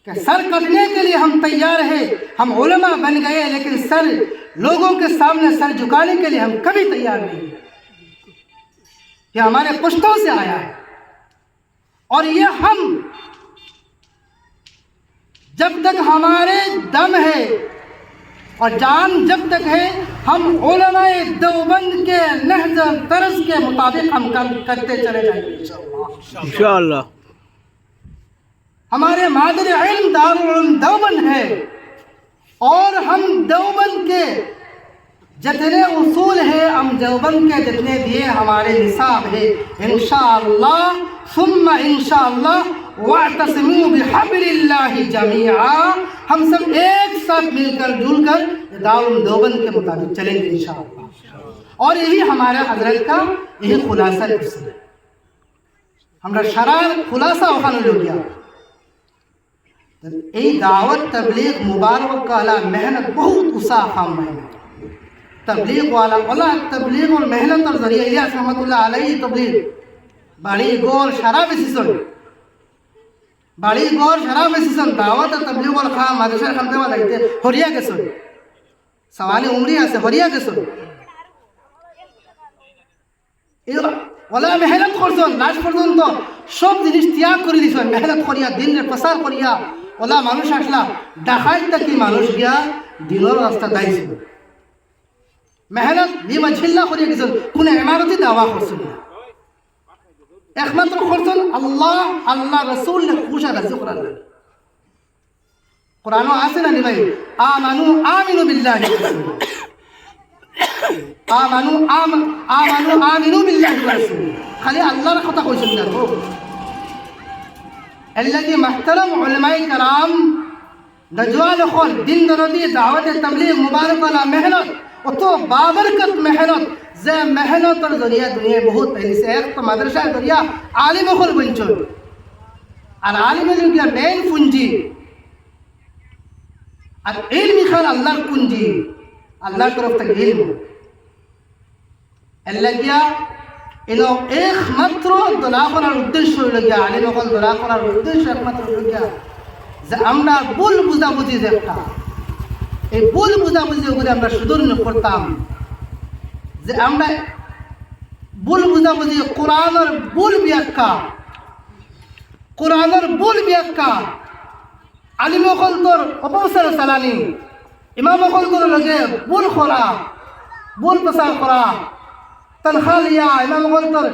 कि सर कटने के लिए हम तैयार हैं, हम उलमा बन गए, लेकिन सर लोगों के सामने सर झुकाने के लिए हम कभी तैयार नहीं। ये हमारे पुश्तों से आया है और ये हम जब तक हमारे दम है और जान जब तक है, हम उलमाए देवबंद के नहज तरज के मुताबिक हम काम करते चले जाएंगे इंशाअल्लाह। हमारे मादर इल्म दारुल उलूम देवबंद है और हम देवबंद के जितने उसूल हैं, हम देवबंद के जितने भी हमारे निसाब है, इंशाअल्लाह सुम्मा इंशाअल्लाह वातसिमू बिहब्लिल्लाहि जमीआ, हम सब एक साथ मिलकर जुलकर दारुल देवबंद के मुताबिक चलेंगे इंशाअल्लाह। और यही हमारे हजरत का यही खुलासा है। हमरा शरार खुलासा ওখানে গিয়া এই দাওয়াত तबलीग मुबारक वाला मेहनत बहुत उसाह काम मेहनत तबलीग वाला तबलीग और मेहनत और जरिया इलियास रहमतुल्लाह अलैहि तबलीग बाड़ी गोर शराब सीसन बाड़ी गोर शराब सीसन दावत तबलीग और खाम मदरसा खमते वाला इते हरिया के सुन सवाली उम्री আছে हरिया के सुन ওলা মেহনত করছেন লাস্ট পর্যন্ত সব জিনিস ত্যাগ করে দিয়েছেন, মেহনত করিয়া দিনের প্রচার করিয়া ওলা মানুষ আসলা ডাকাইতা কি মানুষ গিয়া দিনের রাস্তা দাইছিল মেহনত দিমা ঝিল্লা করিয়া গেছেন, কোনো ইমারতি দাওয়া করছেন না, একমাত্র করছেন আল্লাহ আল্লাহ রসুল খুশা রাজি করার লাগে। কোরআনও আছে না নি ভাই, আমিনু বিল্লাহি আমিনু বিল্লাহি ওয়া রাসূলিহি, খালি আল্লাহর কথা কইছেন না তো। الذي محترم علماء کرام نجوان خول دین دردی دعوت تبلیغ مبارک والا محنت و تو بابرکت محنت زي محنت اور ذریعہ دنیا بہت پہلے سے ایک تو مدرسہ ذریعہ عالم خول بنچو আর عالم ذریعہ مین پونجی আর علم خال আল্লাহর পুঞ্জি, আল্লাহর তরফ থেকে ইলম এলাগিয়া এলো একমাত্র দোলা করার উদ্দেশ্য হইল গিয়া আলিম হল দোলা করার উদ্দেশ্য একমাত্র হইল গিয়া যে আমরা ভুল বুঝাবুঝি যে একটা এই ভুল বুঝাবুঝি করে আমরা সুদূর্ণ করতাম, যে আমরা ভুল বুঝাবুঝি কোরআনের ভুল ব্যাখ্যা আলিম হল তোর অপসার চালানি ইমাম হল তোর লগে ভুল করা ভুল প্রচার করা তনখা লিয়া ইমাম হল তোর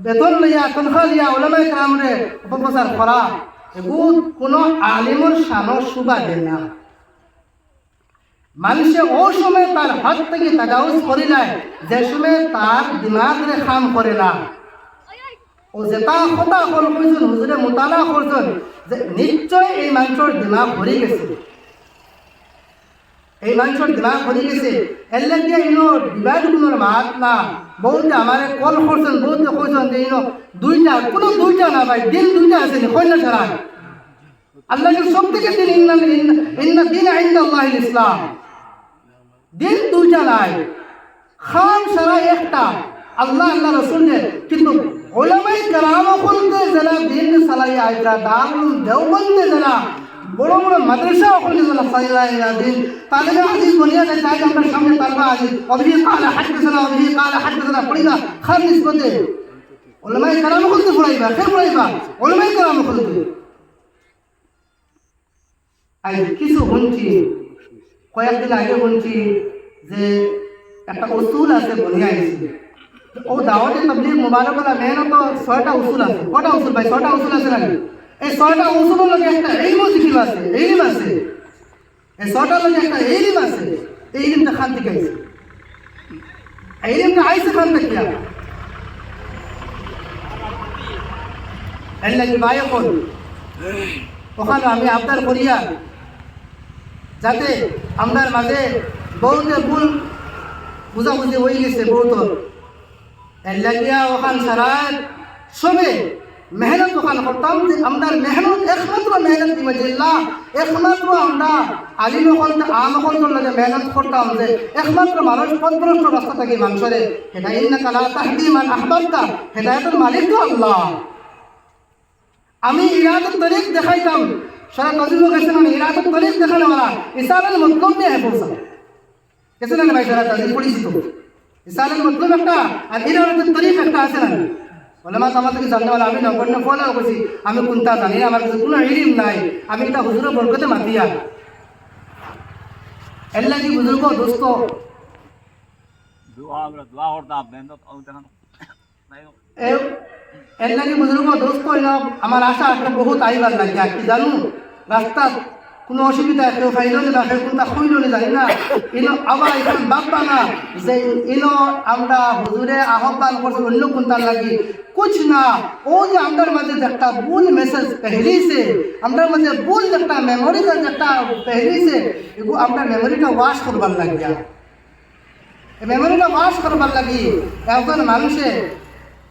বেতন লিয়া তনখা লিয়া ওলামায়ে কেরামরে অপপ্রচার করা এগুলো কোনো আলিমের শানের শোভা দেয় না। মানুষে ও সময় তার হাত থেকে তাজাউজ করে নেয় যে সময় তার দিমাগরে কাম করে না, ও যেটা কথা কল কইছেন হুজুরে মুতালা করছেন যে নিশ্চয় এই মানুষের দিমাগ ভরে গেছে, এই মানুষের দিমাগ ভরে গেছে এর লাগে ইনো ডিভাইড কোনোর মাত না। বহুতে আমারে কল করছেন, বহুতে কইছেন যে ইনো দুইটা কোনো দুইটা না ভাই, দিন দুইটা আছে নি কইনা ছাড়া আল্লাহর সব থেকে দিন ইন্না দিন ইনদাল্লাহিল ইসলাম, দিন দুইটা নাই, খাম সারা একটা আল্লাহ আল্লাহ রাসূলের। কিন্তু উলামায়ে কেরাম বলতে যারা দিন সালাইয়া আইরা দারুল দেওবন্দে যারা বড় বড় মাদ্রাসা ওখানে যারা সালাইয়া দিন তালিমে হাদিস বনিয়া যায় তাই আমরা সামনে তালবা আছে অবহি قال حدثنا পড়িবা খান নিসবতে উলামায়ে কেরাম বলতে পড়াইবা কে পড়াইবা উলামায়ে কেরাম বলতে। আই কিছু শুনছি কয়েকদিন আগে শুনছি যে একটা উসুল আছে বনিয়া আইছে ও দাওয়াতে তাবলীগ মুবারক ওয়ালা মেহনত 6টা উসুল আছে। কটা উসুল ভাই? 6টা উসুল আছে নাকি? এই 6টা উসুলের লগে একটা ইলম শিখিব আছে, ইলম আছে, এই 6টার লগে একটা ইলম আছে। এই ইলমটা খান থেকে আইছে, এই ইলমটা আইছে খান থেকে এর লাগি ভাই কোন ওখানে আমি আবদার করিয়া যাতে আমরার মাঝে বহুতে ভুল বুঝাবুঝি হয়ে গেছে বহুত এর লাগিয়া ওখান সারা সবে মেহনত ওখান করতাম যে আমরা মেহনত একমাত্র মেহনত দিমাজিল্লাহ একমাত্র আমরা আলিম হল আম হল লাগে মেহনত করতাম যে একমাত্র মানুষ পথভ্রষ্ট রাস্তা থেকে মানুষের ইন্নাকা লা তাহদি মান আহবাবতা, হেদায়েতের মালিক তো আল্লাহ। আমি ইরাদাত তরিক দেখাইতাম সারা তজিব গেছে না এরা তো তরিক দেখানো ওরা ইসালের মতলব নিয়ে পৌঁছা গেছে না ভাই সারা তজিব পরিচিত ইসালের মতলব একটা আর এরা তো তরিক একটা আছে না ওলামা আমার থেকে জানতে পারলাম আমি নগণ্য ফলো করছি আমি কোনটা জানি না আমার কাছে কোনো ইলিম নাই আমি এটা হুজুরের বরকতে মাতিয়া এর লাগি বুজুর্গ দোস্ত এর লাগি বুজুর্গ দোস্ত আমার আশা একটা বহুত আইবার লাগিয়া কি জানো রাস্তা কোনো অসুবিধা কেউ ফাইল না কেউ কোনটা খুঁজল জানি না এলো আবার এখন ভাববা না যে এলো আমরা হুজুরে আহ্বান করছি অন্য কোনটার লাগি कुछ ना ओ जो अंदर मध्य जगता भूल मैसेज पहले से अंदर मध्य भूल जगता मेमोरी का जगता पहले से वो अंदर मेमोरी का वाश करवार लग गया मेमोरी का वाश करवार लगी এখন মানুষে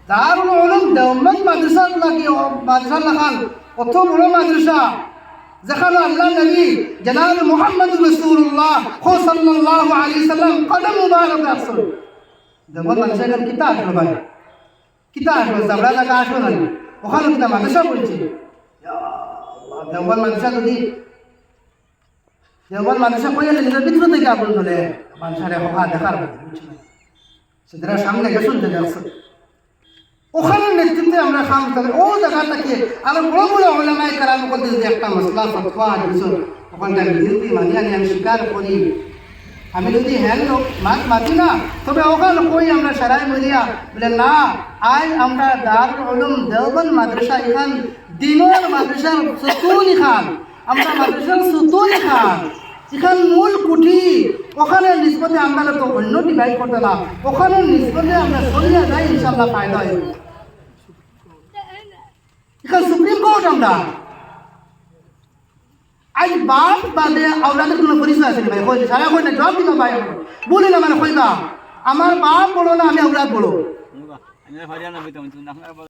দারুল উলুম দেওবন্দ মাদ্রাসা লাগি মাদ্রাসা লাগান কত বড় মাদ্রাসা যেখানে আল্লাহ নবী জনাব মুহাম্মদ রাসূলুল্লাহ সাল্লাল্লাহু আলাইহি সাল্লাম কদম মুবারক রাখছেন দেওবন্দ মাদ্রাসা কিতাব ভাই kita আসবে আমরা জায়গা আসবো না ওখানে kita মাদ্রাসা বলছি দেওবন্দ মাদ্রাসা যদি দেওবন্দ মাদ্রাসা কইলে নিজের ভিতর থেকে আপন ধরে মানুষের হকা দেখার সেটা সামনে গেছুন থেকে আসছে ওখানে নেতৃত্বে আমরা কাম করি ও জায়গাটাকে আরো বড় বড় ওলামায়ে কেরাম করতে যদি একটা মাসলা ফতোয়া দিছেন ওখানটা বিরতি মানিয়ে আমি স্বীকার করি আমি যদি হ্যাঁ মাত মাতি না তবে ওখানে কই আমরা সারাই মিলিয়া বলে না আজ আমরা দারুল উলুম দেওবন্দ মাদ্রাসা এখান দিনের মাদ্রাসার সুতুন খান আমরা মাদ্রাসার সুতুন খান এখান মূল কুঠি ওখানে নিষ্পত্তি আমরা তো অন্য ডিভাইড করতে না ওখানে নিষ্পত্তি আমরা সরিয়ে যাই ইনশাল্লাহ ফায়দা হয় এখানে সুপ্রিম কোর্ট আমরা আজ বাপ বাদে আওলাদের কোনো পরিচয় আছে ভাই কই সারা কই না জবাব দিবা ভাই বলি না মানে কইবা আমার বাপ বড় না আমি আওলাদ বড়